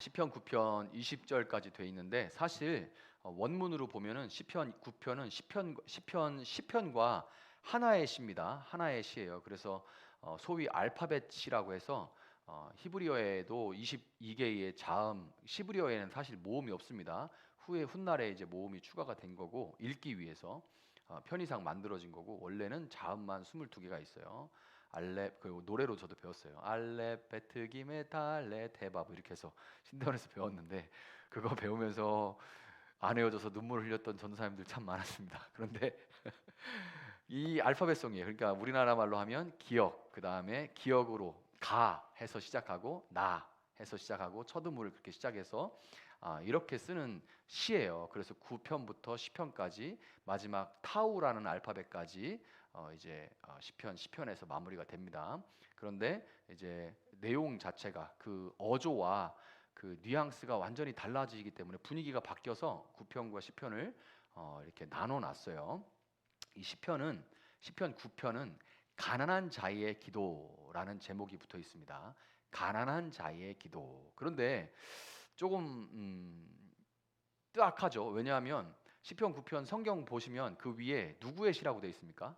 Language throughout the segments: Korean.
시편 9편 20절까지 돼 있는데 사실 원문으로 보면은 시편 9편은 시편과 하나의 시입니다. 하나의 시예요. 그래서 소위 알파벳 시라고 해서 히브리어에도 22개의 자음, 시브리어에는 사실 모음이 없습니다. 후에 훗날에 이제 모음이 추가가 된 거고 읽기 위해서 편의상 만들어진 거고 원래는 자음만 22개가 있어요. 알렙 그 노래로 저도 배웠어요. 알렙 베트기메 달레 대바브 이렇게 해서 신대원에서 배웠는데 그거 배우면서 안 헤어져서 눈물 흘렸던 전도사님들 참 많았습니다. 그런데 이 알파벳송이에요. 그러니까 우리나라 말로 하면 기억, 그 다음에 기억으로 가 해서 시작하고 나 해서 시작하고 첫음을 그렇게 시작해서 이렇게 쓰는 시예요. 그래서 9편부터 10편까지 마지막 타우라는 알파벳까지 이제 시편에서 마무리가 됩니다. 그런데 이제 내용 자체가 그 어조와 그 뉘앙스가 완전히 달라지기 때문에 분위기가 바뀌어서 9편과 10편을 이렇게 나눠 놨어요. 이 시편 9편은 가난한 자의 기도라는 제목이 붙어 있습니다. 가난한 자의 기도. 그런데 조금 뜨악하죠. 왜냐하면 시편 9편 성경 보시면 그 위에 누구의 시라고 되어 있습니까?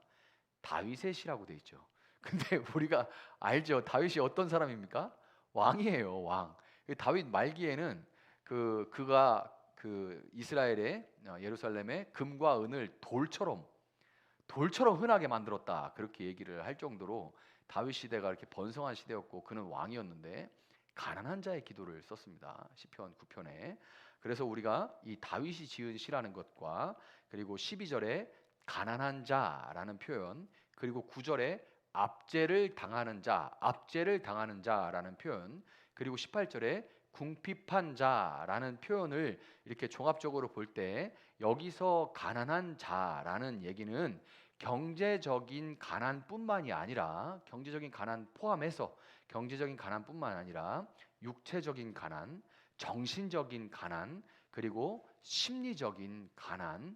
다윗의 시라고 되어 있죠. 근데 우리가 알죠. 다윗이 어떤 사람입니까? 왕이에요, 왕. 다윗 말기에는 그가 그 이스라엘의 예루살렘의 금과 은을 돌처럼 흔하게 만들었다. 그렇게 얘기를 할 정도로 다윗 시대가 이렇게 번성한 시대였고 그는 왕이었는데 가난한 자의 기도를 썼습니다. 시편 9편에. 그래서 우리가 이 다윗이 지은 시라는 것과 그리고 12절에 가난한 자라는 표현, 그리고 9절에 압제를 당하는 자라는 표현, 그리고 18절에 궁핍한 자라는 표현을 이렇게 종합적으로 볼 때 여기서 가난한 자라는 얘기는 경제적인 가난뿐만이 아니라 경제적인 가난 포함해서 경제적인 가난뿐만 아니라 육체적인 가난, 정신적인 가난, 그리고 심리적인 가난.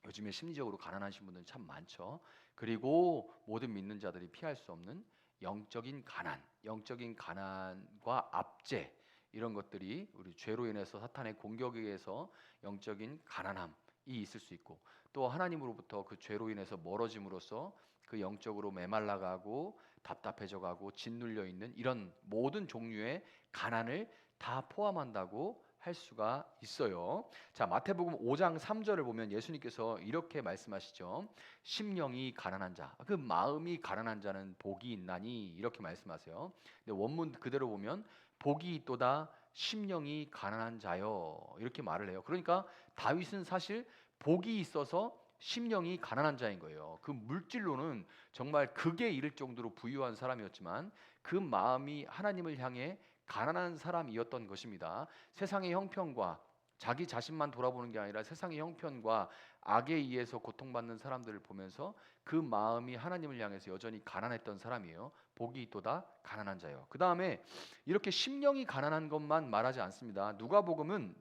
요즘에 심리적으로 가난하신 분들 참 많죠. 그리고 모든 믿는 자들이 피할 수 없는 영적인 가난과 압제 이런 것들이 우리 죄로 인해서 사탄의 공격에 의해서 영적인 가난함이 있을 수 있고 또 하나님으로부터 그 죄로 인해서 멀어짐으로써 그 영적으로 메말라가고 답답해져가고 짓눌려 있는 이런 모든 종류의 가난을 다 포함한다고 할 수가 있어요. 자, 마태복음 5장 3절을 보면 예수님께서 이렇게 말씀하시죠. 심령이 가난한 자, 그 마음이 가난한 자는 복이 있나니 이렇게 말씀하세요. 근데 원문 그대로 보면 복이 있도다 심령이 가난한 자여 이렇게 말을 해요. 그러니까 다윗은 사실 복이 있어서 심령이 가난한 자인 거예요. 그 물질로는 정말 극에 이를 정도로 부유한 사람이었지만 그 마음이 하나님을 향해 가난한 사람이었던 것입니다. 세상의 형편과 자기 자신만 돌아보는 게 아니라 세상의 형편과 악에 의해서 고통받는 사람들을 보면서 그 마음이 하나님을 향해서 여전히 가난했던 사람이에요. 복이 있도다 가난한 자요. 그 다음에 이렇게 심령이 가난한 것만 말하지 않습니다. 누가복음을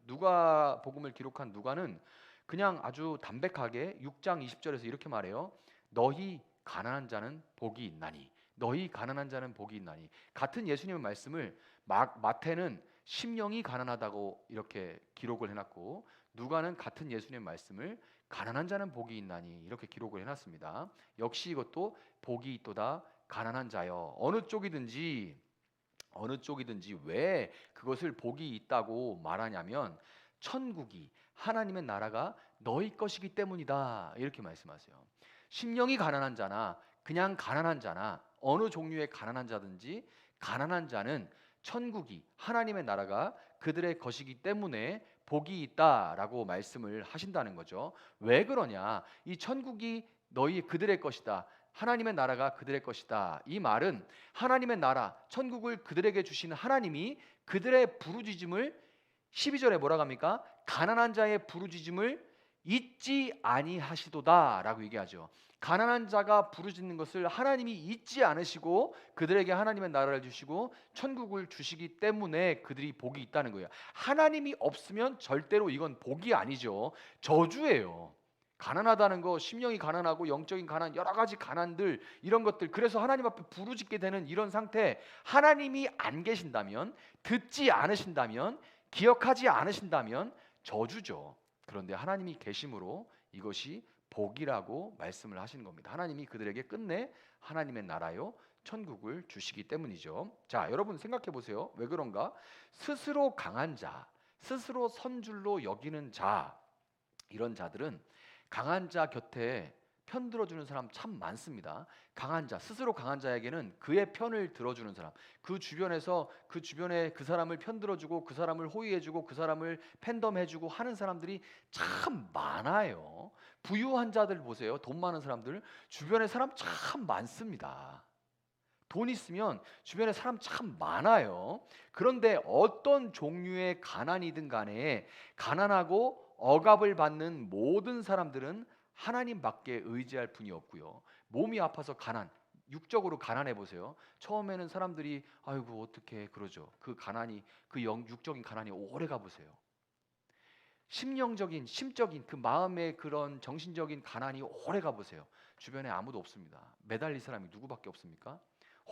기록한 누가는 그냥 아주 담백하게 6장 20절에서 이렇게 말해요. 너희 가난한 자는 복이 있나니. 너희 가난한 자는 복이 있나니. 같은 예수님의 말씀을 마태는 심령이 가난하다고 이렇게 기록을 해놨고 누가는 같은 예수님의 말씀을 가난한 자는 복이 있나니 이렇게 기록을 해놨습니다. 역시 이것도 복이 있도다 가난한 자여. 어느 쪽이든지 왜 그것을 복이 있다고 말하냐면 천국이 하나님의 나라가 너희 것이기 때문이다 이렇게 말씀하세요. 심령이 가난한 자나 그냥 가난한 자나 어느 종류의 가난한 자든지 가난한 자는 천국이 하나님의 나라가 그들의 것이기 때문에 복이 있다라고 말씀을 하신다는 거죠. 왜 그러냐? 이 천국이 그들의 것이다. 하나님의 나라가 그들의 것이다. 이 말은 하나님의 나라, 천국을 그들에게 주시는 하나님이 그들의 부르짖음을 12절에 뭐라고 합니까? 가난한 자의 부르짖음을 잊지 아니하시도다라고 얘기하죠. 가난한 자가 부르짖는 것을 하나님이 잊지 않으시고 그들에게 하나님의 나라를 주시고 천국을 주시기 때문에 그들이 복이 있다는 거예요. 하나님이 없으면 절대로 이건 복이 아니죠. 저주예요. 가난하다는 거, 심령이 가난하고 영적인 가난, 여러 가지 가난들, 이런 것들, 그래서 하나님 앞에 부르짖게 되는 이런 상태, 하나님이 안 계신다면, 듣지 않으신다면, 기억하지 않으신다면 저주죠. 그런데 하나님이 계심으로 이것이 복이라고 말씀을 하시는 겁니다. 하나님이 그들에게 끝내 하나님의 나라요 천국을 주시기 때문이죠. 자, 여러분 생각해 보세요. 왜 그런가? 스스로 강한 자, 스스로 선줄로 여기는 자, 이런 자들은 강한 자 곁에 편 들어주는 사람 참 많습니다. 강한 자, 스스로 강한 자에게는 그의 편을 들어주는 사람, 그 주변에서 그 주변에 그 사람을 편 들어주고 그 사람을 호의해주고 그 사람을 팬덤해주고 하는 사람들이 참 많아요. 부유한 자들 보세요. 돈 많은 사람들 주변에 사람 참 많습니다. 돈 있으면 주변에 사람 참 많아요. 그런데 어떤 종류의 가난이든 간에 가난하고 억압을 받는 모든 사람들은 하나님밖에 의지할 분이 없고요. 몸이 아파서 가난, 육적으로 가난해 보세요. 처음에는 사람들이 아이고 어떻게 그러죠. 그 가난이, 그 육적인 가난이 오래 가 보세요. 심령적인, 심적인 그 마음의 그런 정신적인 가난이 오래 가 보세요. 주변에 아무도 없습니다. 매달릴 사람이 누구밖에 없습니까?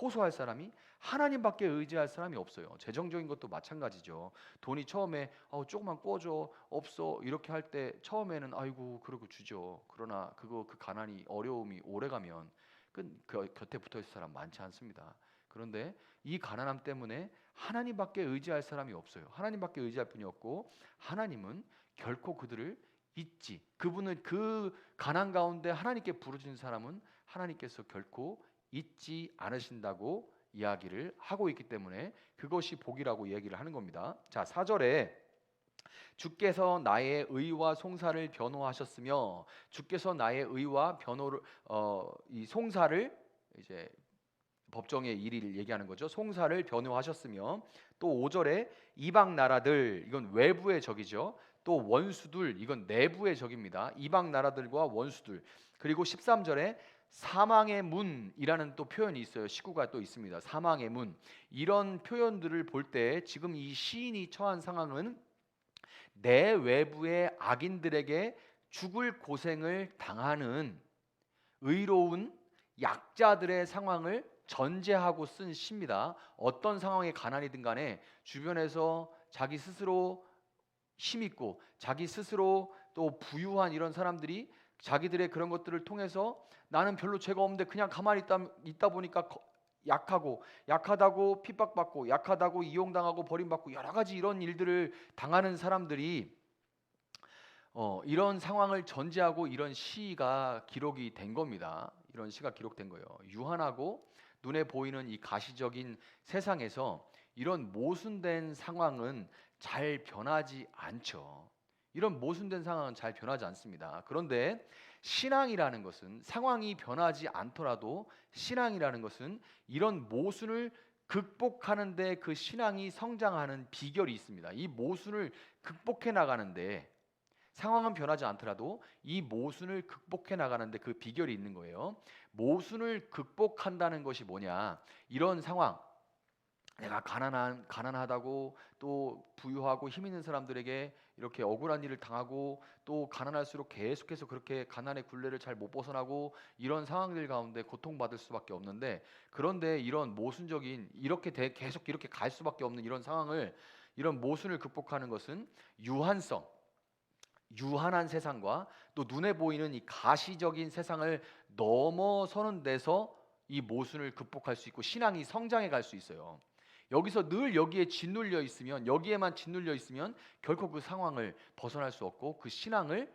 호소할 사람이, 하나님밖에 의지할 사람이 없어요. 재정적인 것도 마찬가지죠. 돈이 처음에 조금만 꿔줘, 없어, 이렇게 할 때 처음에는 아이고 그러고 주죠. 그러나 그 가난이, 어려움이 오래가면 그 곁에 붙어있을 사람 많지 않습니다. 그런데 이 가난함 때문에 하나님밖에 의지할 사람이 없어요. 하나님밖에 의지할 분이 없고, 하나님은 결코 그들을 잊지, 그분은 그 가난 가운데 하나님께 부르짖는 사람은 하나님께서 결코 잊지 않으신다고 이야기를 하고 있기 때문에 그것이 복이라고 얘기를 하는 겁니다. 자, 4절에 주께서 나의 의와 송사를 변호하셨으며, 주께서 나의 의와 변호를 이 송사를 이제 법정의 일을 얘기하는 거죠. 송사를 변호하셨으며, 또 5절에 이방 나라들, 이건 외부의 적이죠. 또 원수들, 이건 내부의 적입니다. 이방 나라들과 원수들. 그리고 13절에 사망의 문이라는 또 표현이 있어요. 시구가 또 있습니다. 사망의 문. 이런 표현들을 볼 때 지금 이 시인이 처한 상황은 내 외부의 악인들에게 죽을 고생을 당하는 의로운 약자들의 상황을 전제하고 쓴 시입니다. 어떤 상황의 가난이든 간에 주변에서 자기 스스로 힘있고 자기 스스로 또 부유한 이런 사람들이 자기들의 그런 것들을 통해서 나는 별로 죄가 없는데 그냥 가만히 있다 보니까 약하다고 핍박받고, 약하다고 이용당하고 버림받고, 여러 가지 이런 일들을 당하는 사람들이 이런 상황을 전제하고 이런 시가 기록이 된 겁니다. 이런 시가 기록된 거예요. 유한하고 눈에 보이는 이 가시적인 세상에서 이런 모순된 상황은 잘 변하지 않죠. 이런 모순된 상황은 잘 변하지 않습니다. 그런데 신앙이라는 것은, 상황이 변하지 않더라도 신앙이라는 것은 이런 모순을 극복하는데 그 신앙이 성장하는 비결이 있습니다. 이 모순을 극복해 나가는데, 상황은 변하지 않더라도 이 모순을 극복해 나가는데 그 비결이 있는 거예요. 모순을 극복한다는 것이 뭐냐? 이런 상황, 내가 가난하다고 또 부유하고 힘 있는 사람들에게 이렇게 억울한 일을 당하고, 또 가난할수록 계속해서 그렇게 가난의 굴레를 잘 못 벗어나고 이런 상황들 가운데 고통받을 수밖에 없는데, 그런데 이런 모순적인, 계속 이렇게 갈 수밖에 없는 이런 상황을, 이런 모순을 극복하는 것은 유한한 세상과 또 눈에 보이는 이 가시적인 세상을 넘어서는 데서 이 모순을 극복할 수 있고 신앙이 성장해 갈 수 있어요. 여기서 늘 여기에 짓눌려 있으면, 여기에만 짓눌려 있으면 결코 그 상황을 벗어날 수 없고 그 신앙을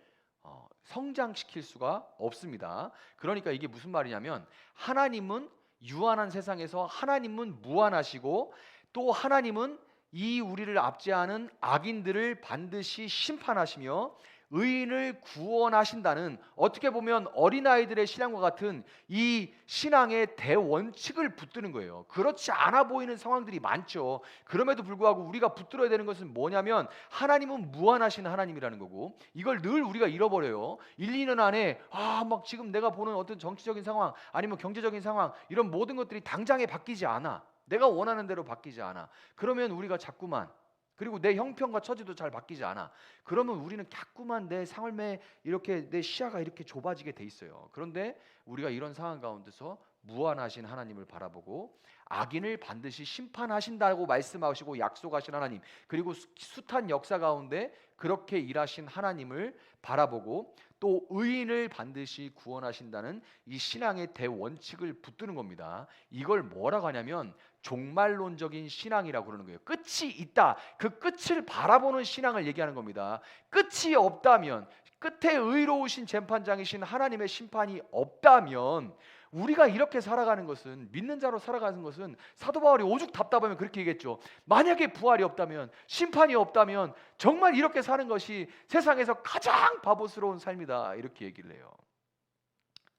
성장시킬 수가 없습니다. 그러니까 이게 무슨 말이냐면, 하나님은 유한한 세상에서 하나님은 무한하시고, 또 하나님은 이 우리를 압제하는 악인들을 반드시 심판하시며 의인을 구원하신다는, 어떻게 보면 어린아이들의 신앙과 같은 이 신앙의 대원칙을 붙드는 거예요. 그렇지 않아 보이는 상황들이 많죠. 그럼에도 불구하고 우리가 붙들어야 되는 것은 뭐냐면, 하나님은 무한하신 하나님이라는 거고, 이걸 늘 우리가 잃어버려요. 1, 2년 안에 막 지금 내가 보는 어떤 정치적인 상황, 아니면 경제적인 상황, 이런 모든 것들이 당장에 바뀌지 않아. 내가 원하는 대로 바뀌지 않아. 그러면 우리가 자꾸만 그리고 내 형편과 처지도 잘 바뀌지 않아. 그러면 우리는 자꾸만 내 삶에 이렇게 내 시야가 이렇게 좁아지게 돼 있어요. 그런데 우리가 이런 상황 가운데서 무한하신 하나님을 바라보고 악인을 반드시 심판하신다고 말씀하시고 약속하신 하나님, 그리고 숱한 역사 가운데 그렇게 일하신 하나님을 바라보고 또 의인을 반드시 구원하신다는 이 신앙의 대원칙을 붙드는 겁니다. 이걸 뭐라고 하냐면 종말론적인 신앙이라고 그러는 거예요. 끝이 있다. 그 끝을 바라보는 신앙을 얘기하는 겁니다. 끝이 없다면, 끝에 의로우신 재판장이신 하나님의 심판이 없다면 우리가 이렇게 살아가는 것은, 믿는 자로 살아가는 것은, 사도 바울이 오죽 답답하면 그렇게 얘기했죠. 만약에 부활이 없다면, 심판이 없다면 정말 이렇게 사는 것이 세상에서 가장 바보스러운 삶이다, 이렇게 얘기를 해요.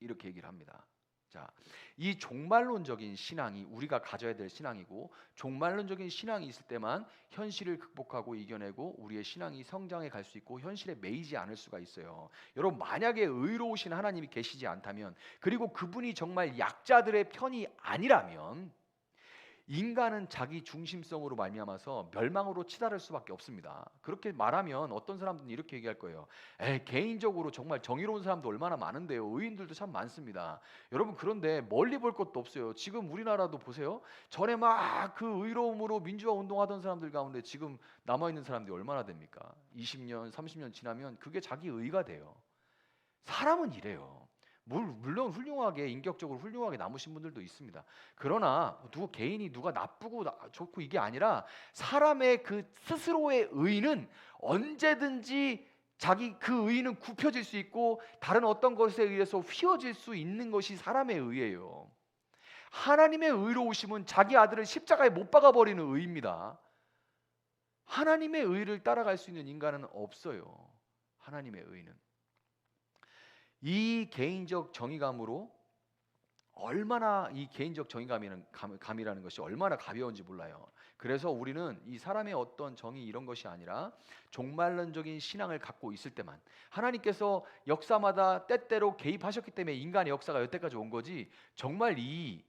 이렇게 얘기를 합니다. 자, 이 종말론적인 신앙이 우리가 가져야 될 신앙이고, 종말론적인 신앙이 있을 때만 현실을 극복하고 이겨내고 우리의 신앙이 성장해 갈 수 있고 현실에 매이지 않을 수가 있어요. 여러분, 만약에 의로우신 하나님이 계시지 않다면, 그리고 그분이 정말 약자들의 편이 아니라면 인간은 자기 중심성으로 말미암아서 멸망으로 치달을 수밖에 없습니다. 그렇게 말하면 어떤 사람들은 이렇게 얘기할 거예요. 개인적으로 정말 정의로운 사람도 얼마나 많은데요. 의인들도 참 많습니다. 여러분, 그런데 멀리 볼 것도 없어요. 지금 우리나라도 보세요. 전에 막 그 의로움으로 민주화 운동하던 사람들 가운데 지금 남아있는 사람들이 얼마나 됩니까? 20년, 30년 지나면 그게 자기 의가 돼요. 사람은 이래요. 물론 훌륭하게, 인격적으로 훌륭하게 남으신 분들도 있습니다. 그러나 누구 개인이 누가 나쁘고 좋고 이게 아니라 사람의 그 스스로의 의는 언제든지 자기 그 의는 굽혀질 수 있고 다른 어떤 것에 의해서 휘어질 수 있는 것이 사람의 의예요. 하나님의 의로우심은 자기 아들을 십자가에 못 박아 버리는 의입니다. 하나님의 의를 따라갈 수 있는 인간은 없어요. 하나님의 의는. 이 개인적 정의감으로 얼마나, 이 개인적 감이라는 것이 얼마나 가벼운지 몰라요. 그래서 우리는 이 사람의 어떤 정의 이런 것이 아니라 종말론적인 신앙을 갖고 있을 때만, 하나님께서 역사마다 때때로 개입하셨기 때문에 인간의 역사가 여태까지 온 거지, 정말 이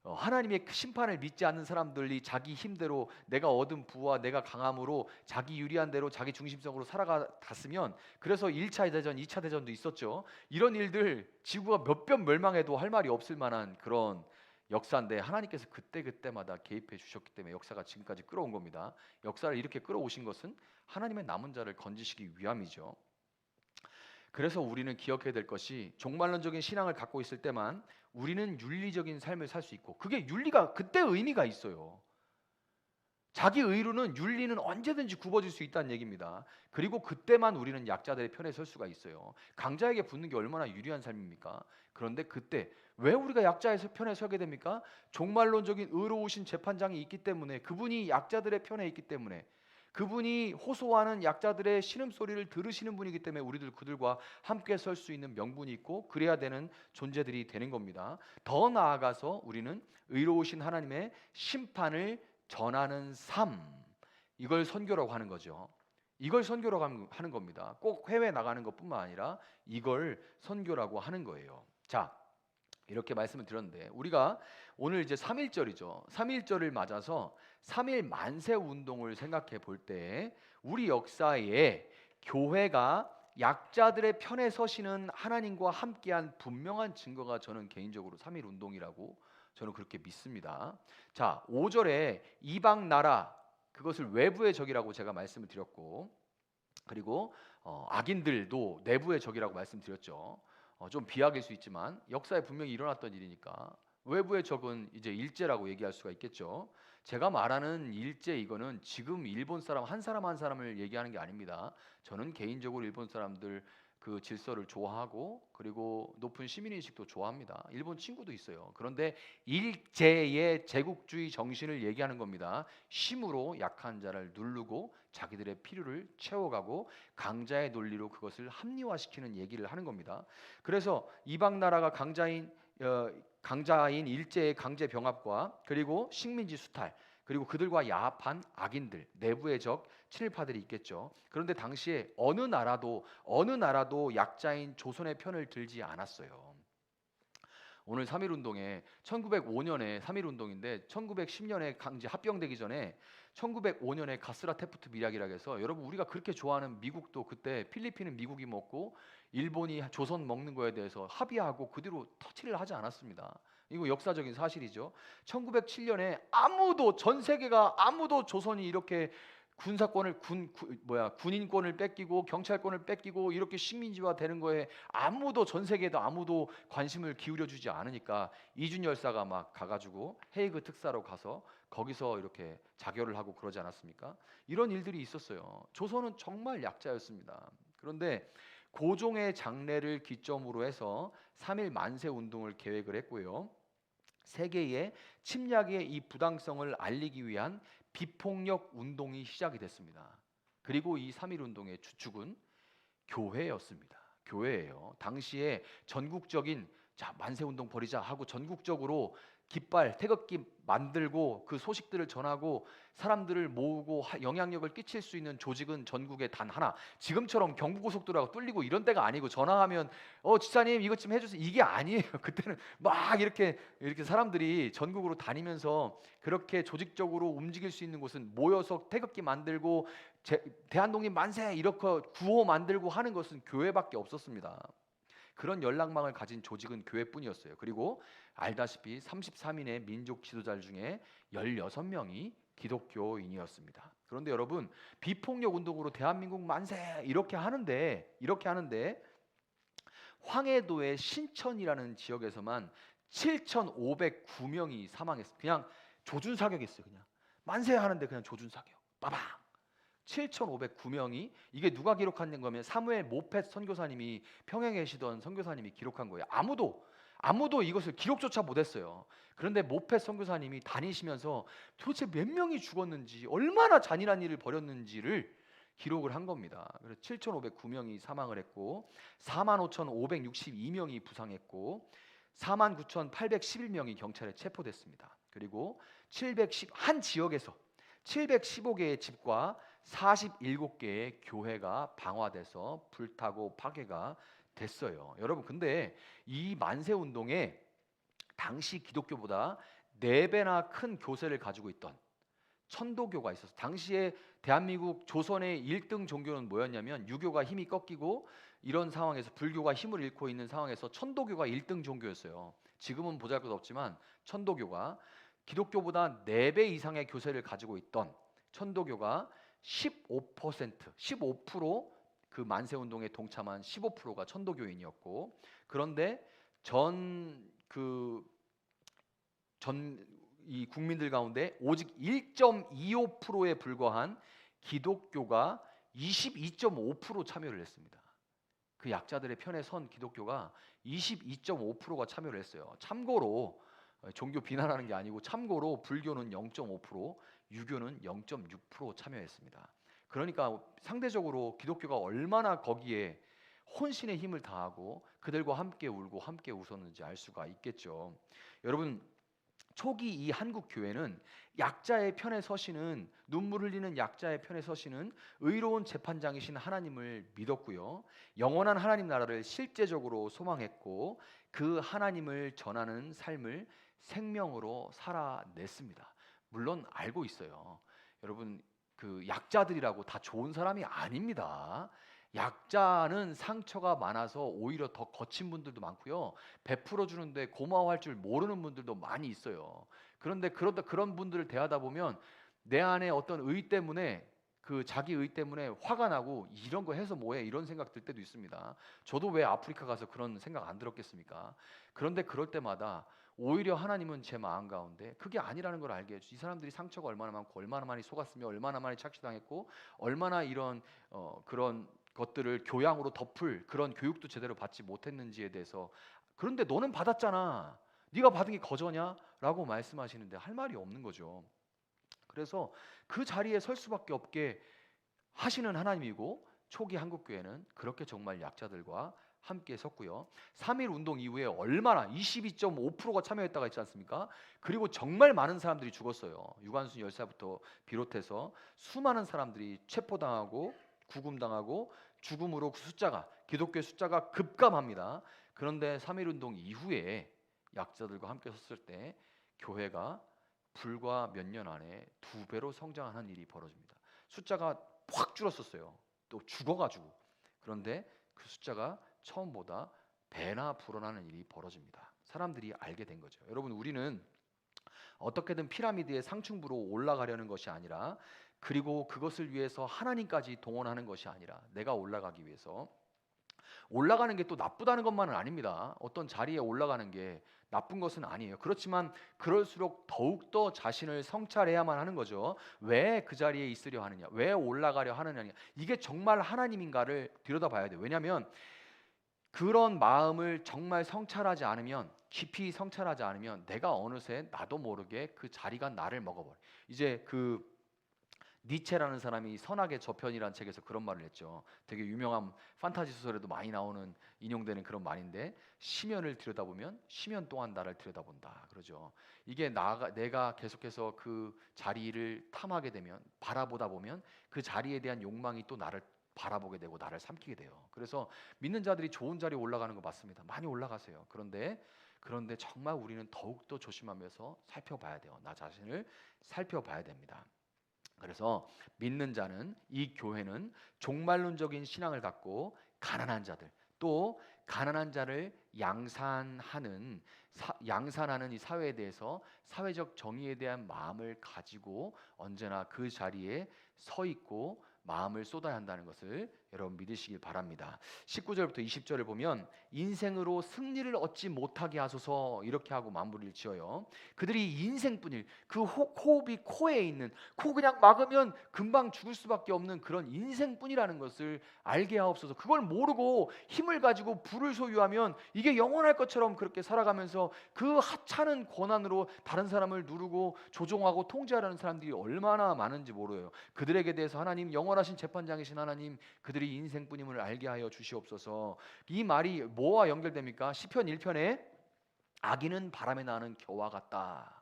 하나님의 심판을 믿지 않는 사람들이 자기 힘대로 내가 얻은 부와 내가 강함으로 자기 유리한 대로 자기 중심성으로 살아갔으면, 그래서 1차 대전, 2차 대전도 있었죠. 이런 일들, 지구가 몇 번 멸망해도 할 말이 없을 만한 그런 역사인데 하나님께서 그때그때마다 개입해 주셨기 때문에 역사가 지금까지 끌어온 겁니다. 역사를 이렇게 끌어오신 것은 하나님의 남은 자를 건지시기 위함이죠. 그래서 우리는 기억해야 될 것이, 종말론적인 신앙을 갖고 있을 때만 우리는 윤리적인 삶을 살 수 있고, 그게 윤리가 그때 의미가 있어요. 자기 의로는, 윤리는 언제든지 굽어질 수 있다는 얘기입니다. 그리고 그때만 우리는 약자들의 편에 설 수가 있어요. 강자에게 붙는 게 얼마나 유리한 삶입니까? 그런데 그때 왜 우리가 약자의 편에 서게 됩니까? 종말론적인 의로우신 재판장이 있기 때문에, 그분이 약자들의 편에 있기 때문에, 그분이 호소하는 약자들의 신음소리를 들으시는 분이기 때문에 우리들 그들과 함께 설 수 있는 명분이 있고 그래야 되는 존재들이 되는 겁니다. 더 나아가서 우리는 의로우신 하나님의 심판을 전하는 삶, 이걸 선교라고 하는 거죠. 이걸 선교라고 하는 겁니다. 꼭 해외 나가는 것뿐만 아니라 이걸 선교라고 하는 거예요. 자, 이렇게 말씀을 드렸는데 우리가 오늘 이제 3.1절이죠. 3.1절을 맞아서 3.1 만세 운동을 생각해 볼 때 우리 역사에 교회가 약자들의 편에 서시는 하나님과 함께한 분명한 증거가, 저는 개인적으로 3.1 운동이라고 저는 그렇게 믿습니다. 자, 5절에 이방 나라, 그것을 외부의 적이라고 제가 말씀을 드렸고, 그리고 악인들도 내부의 적이라고 말씀드렸죠. 좀 비약일 수 있지만 역사에 분명히 일어났던 일이니까 외부의 적은 이제 일제라고 얘기할 수가 있겠죠. 제가 말하는 일제, 이거는 지금 일본 사람 한 사람 한 사람을 얘기하는 게 아닙니다. 저는 개인적으로 일본 사람들 그 질서를 좋아하고 그리고 높은 시민의식도 좋아합니다. 일본 친구도 있어요. 그런데 일제의 제국주의 정신을 얘기하는 겁니다. 힘으로 약한 자를 누르고 자기들의 필요를 채워가고 강자의 논리로 그것을 합리화시키는 얘기를 하는 겁니다. 그래서 이방 나라가 강자인 일제의 강제 병합과 그리고 식민지 수탈, 그리고 그들과 야합한 악인들, 내부의 적 친일파들이 있겠죠. 그런데 당시에 어느 나라도 약자인 조선의 편을 들지 않았어요. 오늘 3.1 운동에 1905년에 3.1 운동인데 1910년에 강제 합병되기 전에 1905년에 가스라 테프트 밀약이라고 해서 여러분 우리가 그렇게 좋아하는 미국도 그때 필리핀은 미국이 먹고 일본이 조선 먹는 거에 대해서 합의하고 그 뒤로 터치를 하지 않았습니다. 이거 역사적인 사실이죠. 1907년에 아무도 전 세계가 아무도 조선이 이렇게 군사권을 군인권을 뺏기고 경찰권을 뺏기고 이렇게 식민지화 되는 거에 아무도 전 세계에도 아무도 관심을 기울여 주지 않으니까 이준 열사가 막 가가지고 헤이그 특사로 가서 거기서 이렇게 자결을 하고 그러지 않았습니까? 이런 일들이 있었어요. 조선은 정말 약자였습니다. 그런데 고종의 장례를 기점으로 해서 3.1 만세 운동을 계획을 했고요. 세계의 침략의 이 부당성을 알리기 위한 비폭력 운동이 시작이 됐습니다. 그리고 이 3.1 운동의 주축은 교회였습니다. 교회예요. 당시에 전국적인 자 만세 운동 벌이자 하고 전국적으로 깃발, 태극기 만들고 그 소식들을 전하고 사람들을 모으고 영향력을 끼칠 수 있는 조직은 전국에 단 하나. 지금처럼 경부고속도로가 뚫리고 이런 데가 아니고 전화하면 지사님 이것 좀 해주세요. 이게 아니에요. 그때는 막 이렇게 사람들이 전국으로 다니면서 그렇게 조직적으로 움직일 수 있는 곳은 모여서 태극기 만들고 대한독립 만세 이렇게 구호 만들고 하는 것은 교회밖에 없었습니다. 그런 연락망을 가진 조직은 교회뿐이었어요. 그리고 알다시피 33인의 민족 지도자 중에 16명이 기독교인이었습니다. 그런데 여러분 비폭력 운동으로 대한민국 만세 이렇게 하는데 황해도의 신천이라는 지역에서만 7,509명이 사망했어요. 그냥 조준사격했어요. 그냥 만세하는데 그냥 조준사격 빠방 7,509명이 이게 누가 기록한 거면 사무엘 모펫 선교사님이 평양에 계시던 선교사님이 기록한 거예요. 아무도 이것을 기록조차 못했어요. 그런데 모펫 선교사님이 다니시면서 도대체 몇 명이 죽었는지 얼마나 잔인한 일을 벌였는지를 기록을 한 겁니다. 그래서 7,509명이 사망을 했고 45,562명이 부상했고 49,811명이 경찰에 체포됐습니다. 그리고 한 지역에서 715개의 집과 47개의 교회가 방화돼서 불타고 파괴가 됐어요. 여러분 근데 이 만세 운동에 당시 기독교보다 4배나 큰 교세를 가지고 있던 천도교가 있어서 당시에 대한민국 조선의 1등 종교는 뭐였냐면 유교가 힘이 꺾이고 이런 상황에서 불교가 힘을 잃고 있는 상황에서 천도교가 1등 종교였어요. 지금은 보잘것없지만 천도교가 기독교보다 4배 이상의 교세를 가지고 있던 천도교가 15% 그 만세 운동에 동참한 15%가 천도교인이었고 그런데 이 국민들 가운데 오직 1.25%에 불과한 기독교가 22.5% 참여를 했습니다. 그 약자들의 편에 선 기독교가 22.5%가 참여를 했어요. 참고로 종교 비난하는 게 아니고 참고로 불교는 0.5%, 유교는 0.6% 참여했습니다. 그러니까 상대적으로 기독교가 얼마나 거기에 혼신의 힘을 다하고 그들과 함께 울고 함께 웃었는지 알 수가 있겠죠. 여러분 초기 이 한국 교회는 약자의 편에 서시는 눈물 흘리는 약자의 편에 서시는 의로운 재판장이신 하나님을 믿었고요. 영원한 하나님 나라를 실제적으로 소망했고 그 하나님을 전하는 삶을 생명으로 살아냈습니다. 물론 알고 있어요. 여러분 그 약자들이라고 다 좋은 사람이 아닙니다. 약자는 상처가 많아서 오히려 더 거친 분들도 많고요. 베풀어 주는데 고마워할 줄 모르는 분들도 많이 있어요. 그런데 그런 분들을 대하다 보면 내 안에 어떤 의 때문에 그 자기 의 때문에 화가 나고 이런 거 해서 뭐해 이런 생각 들 때도 있습니다. 저도 왜 아프리카 가서 그런 생각 안 들었겠습니까? 그런데 그럴 때마다 오히려 하나님은 제 마음 가운데 그게 아니라는 걸 알게 해주시. 이 사람들이 상처가 얼마나 많고 얼마나 많이 속았으며 얼마나 많이 착취당했고 얼마나 이런 그런 것들을 교양으로 덮을 그런 교육도 제대로 받지 못했는지에 대해서 그런데 너는 받았잖아. 네가 받은 게 거저냐? 라고 말씀하시는데 할 말이 없는 거죠. 그래서 그 자리에 설 수밖에 없게 하시는 하나님이고 초기 한국교회는 그렇게 정말 약자들과 함께 섰고요. 3.1 운동 이후에 얼마나 22.5%가 참여했다가 있지 않습니까? 그리고 정말 많은 사람들이 죽었어요. 유관순 열사부터 비롯해서 수많은 사람들이 체포당하고 구금당하고 죽음으로 그 기독교의 숫자가 급감합니다. 그런데 3.1 운동 이후에 약자들과 함께 섰을 때 교회가 불과 몇 년 안에 2배로 성장하는 일이 벌어집니다. 숫자가 확 줄었었어요. 또 죽어가지고. 그런데 그 숫자가 처음보다 배나 불어나는 일이 벌어집니다. 사람들이 알게 된 거죠. 여러분, 우리는 어떻게든 피라미드의 상층부로 올라가려는 것이 아니라, 그리고 그것을 위해서 하나님까지 동원하는 것이 아니라, 내가 올라가기 위해서 올라가는 게 또 나쁘다는 것만은 아닙니다. 어떤 자리에 올라가는 게 나쁜 것은 아니에요. 그렇지만 그럴수록 더욱더 자신을 성찰해야만 하는 거죠. 왜 그 자리에 있으려 하느냐, 왜 올라가려 하느냐, 이게 정말 하나님인가를 들여다봐야 돼요. 왜냐하면 그런 마음을 정말 성찰하지 않으면, 깊이 성찰하지 않으면, 내가 어느새 나도 모르게 그 자리가 나를 먹어버려. 이제 그 니체라는 사람이 선악의 저편이라는 책에서 그런 말을 했죠. 되게 유명한 판타지 소설에도 많이 나오는, 인용되는 그런 말인데, 시면을 들여다보면 시면 또한 나를 들여다본다 그러죠. 이게 내가 계속해서 그 자리를 탐하게 되면, 바라보다 보면 그 자리에 대한 욕망이 또 나를 바라보게 되고 나를 삼키게 돼요. 그래서 믿는 자들이 좋은 자리에 올라가는 거 맞습니다. 많이 올라가세요. 그런데 정말 우리는 더욱더 조심하면서 살펴봐야 돼요. 나 자신을 살펴봐야 됩니다. 그래서 믿는 자는, 이 교회는 종말론적인 신앙을 갖고 가난한 자들, 또 가난한 자를 양산하는 이 사회에 대해서 사회적 정의에 대한 마음을 가지고 언제나 그 자리에 서 있고 마음을 쏟아야 한다는 것을 여러분 믿으시길 바랍니다. 19절부터 20절을 보면 인생으로 승리를 얻지 못하게 하소서, 이렇게 하고 마무리를 지어요. 그들이 인생뿐일, 그 호흡이 코에 있는, 코 그냥 막으면 금방 죽을 수밖에 없는 그런 인생뿐이라는 것을 알게 하옵소서. 그걸 모르고 힘을 가지고 부를 소유하면 이게 영원할 것처럼 그렇게 살아가면서 그 하찮은 권한으로 다른 사람을 누르고 조종하고 통제하려는 사람들이 얼마나 많은지 모르요. 그들에게 대해서 하나님, 영원하신 재판장이신 하나님, 그들이 인생뿐임을 알게 하여 주시옵소서. 이 말이 뭐와 연결됩니까? 시편 1편에 악인은 바람에 나는 겨와 같다.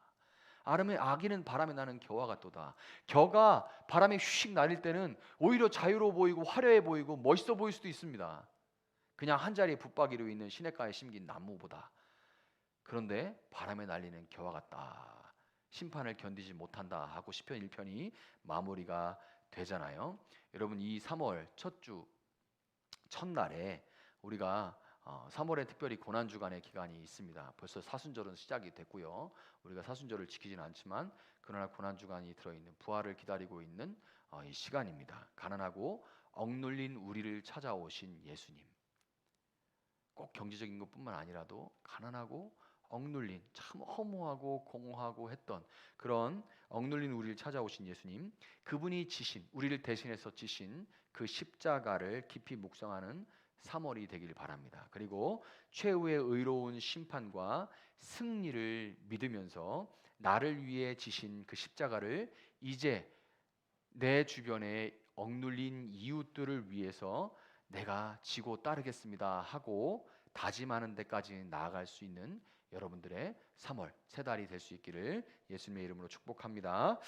악인은 바람에 나는 겨와 같도다. 겨가 바람에 휙 날릴 때는 오히려 자유로워 보이고 화려해 보이고 멋있어 보일 수도 있습니다. 그냥 한 자리에 붙박이로 있는 시냇가에 심긴 나무보다. 그런데 바람에 날리는 겨와 같다. 심판을 견디지 못한다 하고 시편 1편이 마무리가 되잖아요. 여러분, 이 3월 첫 주 첫날에 우리가 3월에 특별히 고난주간의 기간이 있습니다. 벌써 사순절은 시작이 됐고요. 우리가 사순절을 지키지는 않지만 그러나 고난주간이 들어있는, 부활을 기다리고 있는 이 시간입니다. 가난하고 억눌린 우리를 찾아오신 예수님. 꼭 경제적인 것뿐만 아니라도 가난하고 억눌린, 참 허무하고 공허하고 했던 그런 억눌린 우리를 찾아오신 예수님, 그분이 지신, 우리를 대신해서 지신 그 십자가를 깊이 묵상하는 3월이 되길 바랍니다. 그리고 최후의 의로운 심판과 승리를 믿으면서 나를 위해 지신 그 십자가를 이제 내 주변에 억눌린 이웃들을 위해서 내가 지고 따르겠습니다 하고 다짐하는 데까지 나아갈 수 있는 여러분들의 3월 세 달이 될 수 있기를 예수님의 이름으로 축복합니다.